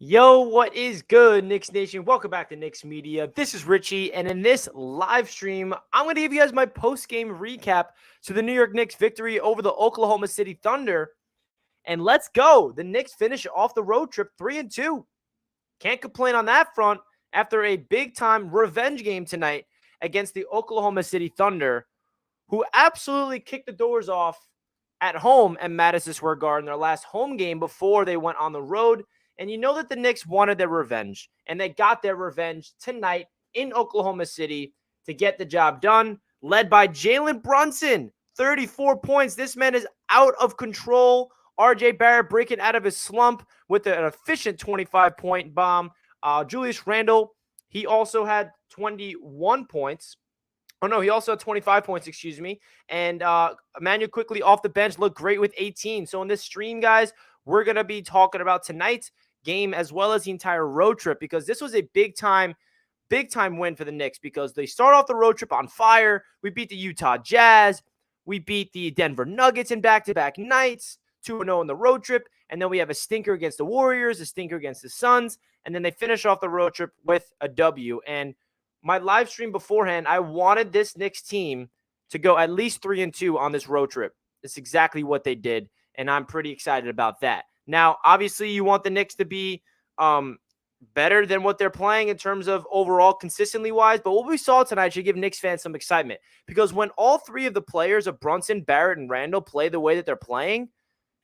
Yo, what is good, Knicks Nation? Welcome back to Knicks Media. This is Richie, and in this live stream, I'm going to give you guys my post-game recap to the New York Knicks victory over the Oklahoma City Thunder. And let's go. The Knicks finish off the road trip 3-2. Can't complain on that front after a big-time revenge game tonight against the Oklahoma City Thunder, who absolutely kicked the doors off at home at Madison Square Garden, their last home game before they went on the road. And you know that the Knicks wanted their revenge, and they got their revenge tonight in Oklahoma City to get the job done, led by Jalen Brunson, 34 points. This man is out of control. RJ Barrett breaking out of his slump with an efficient 25-point bomb. Julius Randle, he also had 21 points. Oh, no, he also had 25 points, excuse me. And Emmanuel quickly off the bench looked great with 18. So in this stream, guys, we're going to be talking about tonight's game as well as the entire road trip, because this was a big time win for the Knicks, because they start off the road trip on fire. We beat the Utah Jazz. We beat the Denver Nuggets in back-to-back nights, 2-0 in the road trip. And then we have a stinker against the Warriors, a stinker against the Suns. And then they finish off the road trip with a W. And my live stream beforehand, I wanted this Knicks team to go at least 3-2 on this road trip. It's exactly what they did, and I'm pretty excited about that. Now, obviously, you want the Knicks to be better than what they're playing in terms of overall consistently wise, but what we saw tonight should give Knicks fans some excitement, because when all three of the players of Brunson, Barrett, and Randle play the way that they're playing,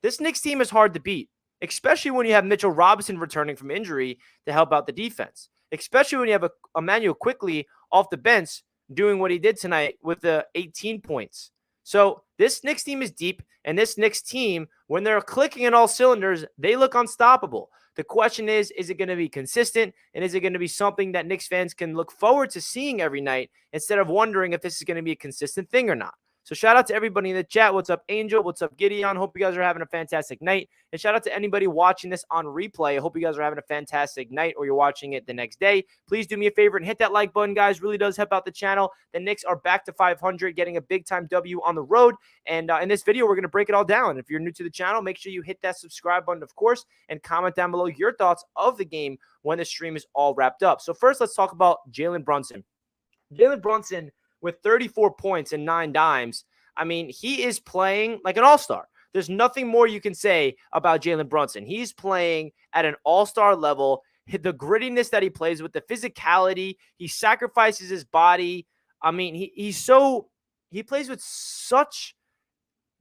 this Knicks team is hard to beat, especially when you have Mitchell Robinson returning from injury to help out the defense, especially when you have Emmanuel quickly off the bench doing what he did tonight with the 18 points. So this Knicks team is deep, and this Knicks team, when they're clicking in all cylinders, they look unstoppable. The question is it going to be consistent, and is it going to be something that Knicks fans can look forward to seeing every night instead of wondering if this is going to be a consistent thing or not? So shout out to everybody in the chat. What's up, Angel? What's up, Gideon? Hope you guys are having a fantastic night. And shout out to anybody watching this on replay. I hope you guys are having a fantastic night, or you're watching it the next day. Please do me a favor and hit that like button, guys. Really does help out the channel. The Knicks are back to 500, getting a big-time W on the road. And in this video, we're going to break it all down. If you're new to the channel, make sure you hit that subscribe button, of course, and comment down below your thoughts of the game when the stream is all wrapped up. So first, let's talk about Jalen Brunson. Jalen Brunson with 34 points and 9 dimes. I mean, he is playing like an all-star. There's nothing more you can say about Jalen Brunson. He's playing at an all-star level. The grittiness that he plays with, the physicality, he sacrifices his body. I mean, he plays with such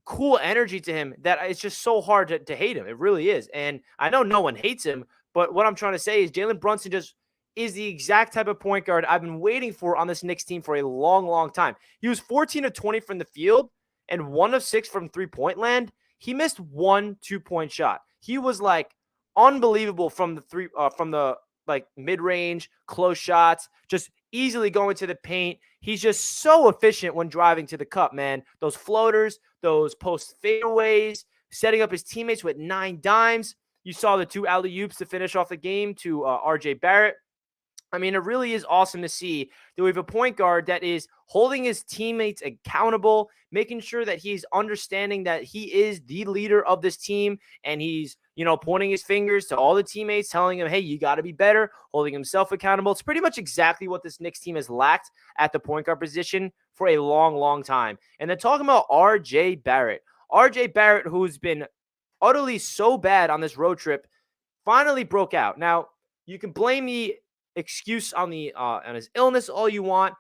cool energy to him that it's just so hard to hate him. It really is. And I know no one hates him, but what I'm trying to say is Jalen Brunson just is the exact type of point guard I've been waiting for on this Knicks team for a long, long time. He was 14 of 20 from the field and 1 of 6 from three-point land. He missed 1 2-point shot. He was like unbelievable from the mid-range, close shots, just easily going to the paint. He's just so efficient when driving to the cup, man. Those floaters, those post fadeaways, setting up his teammates with 9 dimes. You saw the 2 alley-oops to finish off the game to RJ Barrett. I mean, it really is awesome to see that we have a point guard that is holding his teammates accountable, making sure that he's understanding that he is the leader of this team, and he's, pointing his fingers to all the teammates, telling them, hey, you got to be better, holding himself accountable. It's pretty much exactly what this Knicks team has lacked at the point guard position for a long, long time. And then talking about RJ Barrett. RJ Barrett, who's been utterly so bad on this road trip, finally broke out. Now, you can blame the excuse on his illness all you want,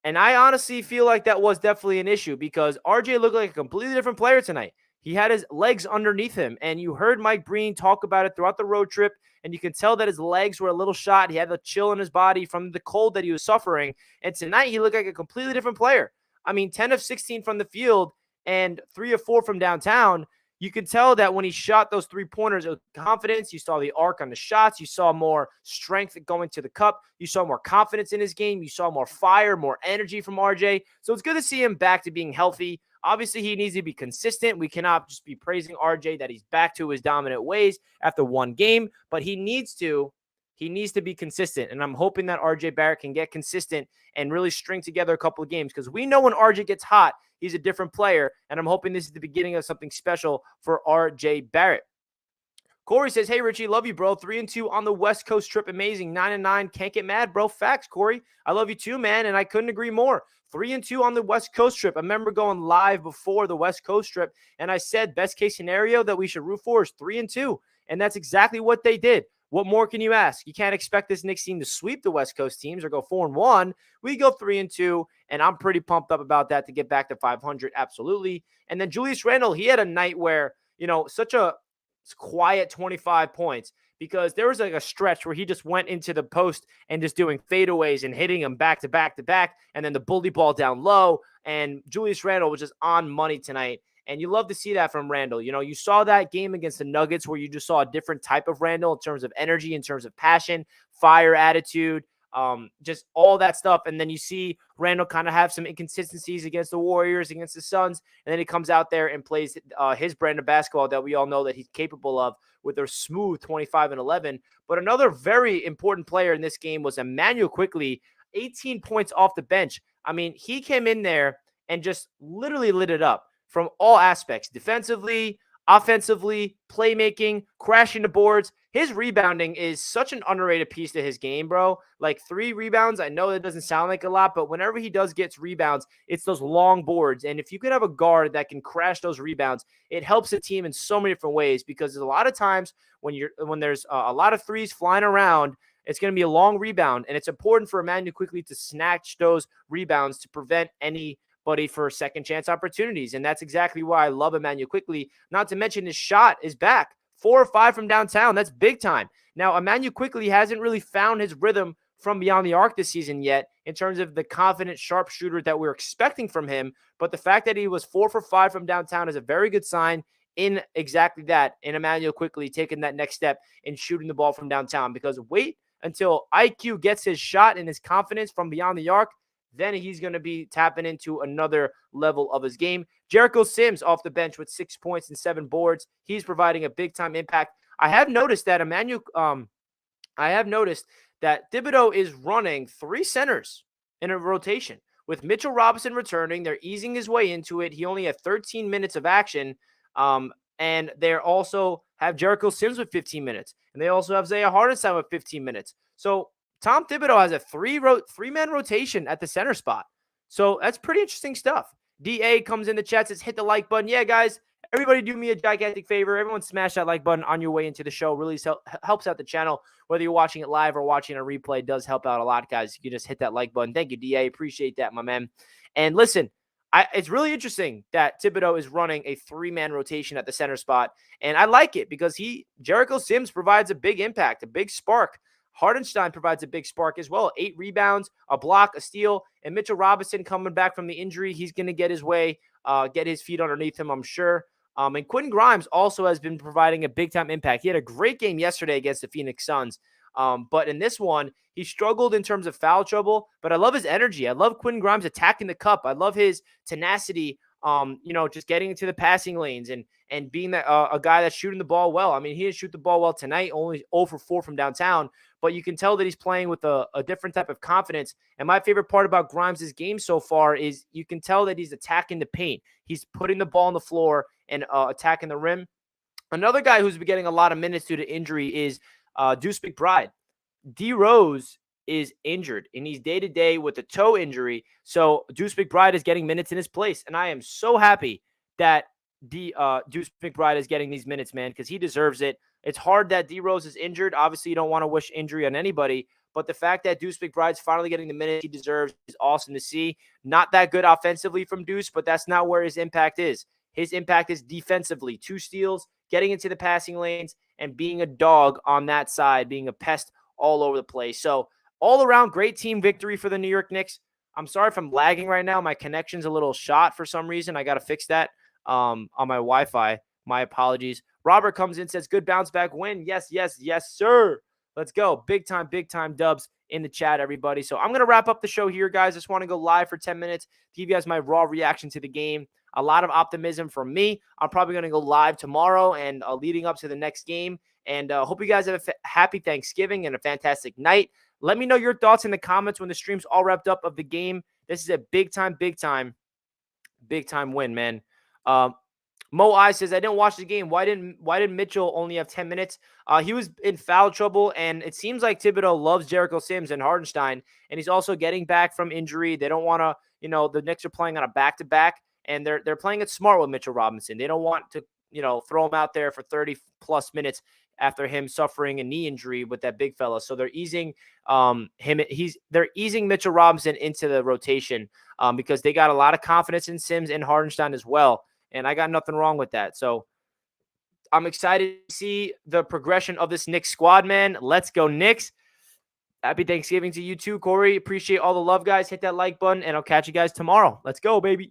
and I honestly feel like that was definitely an issue, because RJ looked like a completely different player tonight. He had his legs underneath him, and you heard Mike Breen talk about it throughout the road trip, and you can tell that his legs were a little shot. He had a chill in his body from the cold that he was suffering, and tonight he looked like a completely different player. I mean, 10 of 16 from the field and 3 of 4 from downtown. You could tell that when he shot those 3-pointers, it was confidence. You saw the arc on the shots. You saw more strength going to the cup. You saw more confidence in his game. You saw more fire, more energy from RJ. So it's good to see him back to being healthy. Obviously, he needs to be consistent. We cannot just be praising RJ that he's back to his dominant ways after one game, but he needs to be consistent. And I'm hoping that RJ Barrett can get consistent and really string together a couple of games, because we know when RJ gets hot, he's a different player, and I'm hoping this is the beginning of something special for RJ Barrett. Corey says, hey, Richie, love you, bro. 3-2 on the West Coast trip. Amazing. 9-9. Can't get mad, bro. Facts, Corey. I love you too, man. And I couldn't agree more. 3-2 on the West Coast trip. I remember going live before the West Coast trip, and I said best case scenario that we should root for is 3-2. And that's exactly what they did. What more can you ask? You can't expect this Knicks team to sweep the West Coast teams or go 4-1. We go 3-2, and I'm pretty pumped up about that to get back to 500. Absolutely. And then Julius Randle, he had a night where, such a quiet 25 points, because there was like a stretch where he just went into the post and just doing fadeaways and hitting them back to back to back, and then the bully ball down low. And Julius Randle was just on money tonight. And you love to see that from Randle. You saw that game against the Nuggets where you just saw a different type of Randle in terms of energy, in terms of passion, fire, attitude, just all that stuff. And then you see Randle kind of have some inconsistencies against the Warriors, against the Suns, and then he comes out there and plays his brand of basketball that we all know that he's capable of, with their smooth 25-11. But another very important player in this game was Emmanuel Quickley, 18 points off the bench. I mean, he came in there and just literally lit it up from all aspects, defensively, offensively, playmaking, crashing the boards. His rebounding is such an underrated piece to his game, bro. Like 3 rebounds, I know that doesn't sound like a lot, but whenever he does get rebounds, it's those long boards. And if you could have a guard that can crash those rebounds, it helps the team in so many different ways, because a lot of times when there's a lot of threes flying around, it's going to be a long rebound, and it's important for Emmanuel Quickley to snatch those rebounds to prevent anybody for second chance opportunities. And that's exactly why I love Emmanuel Quickley. Not to mention his shot is back. 4 or 5 from downtown. That's big time. Now, Emmanuel Quickley hasn't really found his rhythm from beyond the arc this season yet in terms of the confident sharpshooter that we're expecting from him. But the fact that he was 4 for 5 from downtown is a very good sign in exactly that, in Emmanuel Quickley taking that next step in shooting the ball from downtown. Because wait until IQ gets his shot and his confidence from beyond the arc, then he's going to be tapping into another level of his game. Jericho Sims off the bench with 6 points and 7 boards. He's providing a big-time impact. I have noticed that Thibodeau is running 3 centers in a rotation. With Mitchell Robinson returning, they're easing his way into it. He only had 13 minutes of action, and they also have Jericho Sims with 15 minutes, and they also have Zaya Hardenstein with 15 minutes. So Tom Thibodeau has a 3-man rotation at the center spot. So that's pretty interesting stuff. DA comes in the chat, says, hit the like button. Yeah, guys, everybody do me a gigantic favor. Everyone smash that like button on your way into the show. Really helps out the channel. Whether you're watching it live or watching a replay, it does help out a lot, guys. You can just hit that like button. Thank you, DA. Appreciate that, my man. And listen, it's really interesting that Thibodeau is running a 3-man rotation at the center spot. And I like it because Jericho Sims provides a big impact, a big spark. Hardenstein provides a big spark as well. 8 rebounds, a block, a steal, and Mitchell Robinson coming back from the injury. He's going to get his way, get his feet underneath him, I'm sure. And Quentin Grimes also has been providing a big-time impact. He had a great game yesterday against the Phoenix Suns. But in this one, he struggled in terms of foul trouble, but I love his energy. I love Quentin Grimes attacking the cup. I love his tenacity, just getting into the passing lanes and being a guy that's shooting the ball well. I mean, he didn't shoot the ball well tonight, only 0 for 4 from downtown, but you can tell that he's playing with a different type of confidence. And my favorite part about Grimes' game so far is you can tell that he's attacking the paint. He's putting the ball on the floor and attacking the rim. Another guy who's been getting a lot of minutes due to injury is Deuce McBride. D Rose is injured, and he's day-to-day with a toe injury. So Deuce McBride is getting minutes in his place, and I am so happy that Deuce McBride is getting these minutes, man, because he deserves it. It's hard that D Rose is injured. Obviously, you don't want to wish injury on anybody, but the fact that Deuce McBride's finally getting the minutes he deserves is awesome to see. Not that good offensively from Deuce, but that's not where his impact is. His impact is defensively. 2 steals, getting into the passing lanes, and being a dog on that side, being a pest all over the place. So all around, great team victory for the New York Knicks. I'm sorry if I'm lagging right now. My connection's a little shot for some reason. I got to fix that on my Wi-Fi. My apologies. Robert comes in, says, good bounce back win. Yes, yes, yes, sir. Let's go. Big time dubs in the chat, everybody. So I'm going to wrap up the show here, guys. Just want to go live for 10 minutes to give you guys my raw reaction to the game. A lot of optimism from me. I'm probably going to go live tomorrow and leading up to the next game. And hope you guys have a happy Thanksgiving and a fantastic night. Let me know your thoughts in the comments when the stream's all wrapped up of the game. This is a big time win, man. Mo I says, I didn't watch the game. Why didn't Mitchell only have 10 minutes? He was in foul trouble, and it seems like Thibodeau loves Jericho Sims and Hardenstein, and he's also getting back from injury. They don't want to, the Knicks are playing on a back-to-back, and they're playing it smart with Mitchell Robinson. They don't want to, throw him out there for 30-plus minutes after him suffering a knee injury with that big fella. So they're easing they're easing Mitchell Robinson into the rotation because they got a lot of confidence in Sims and Hardenstein as well. And I got nothing wrong with that. So I'm excited to see the progression of this Knicks squad, man. Let's go, Knicks. Happy Thanksgiving to you too, Corey. Appreciate all the love, guys. Hit that like button, and I'll catch you guys tomorrow. Let's go, baby.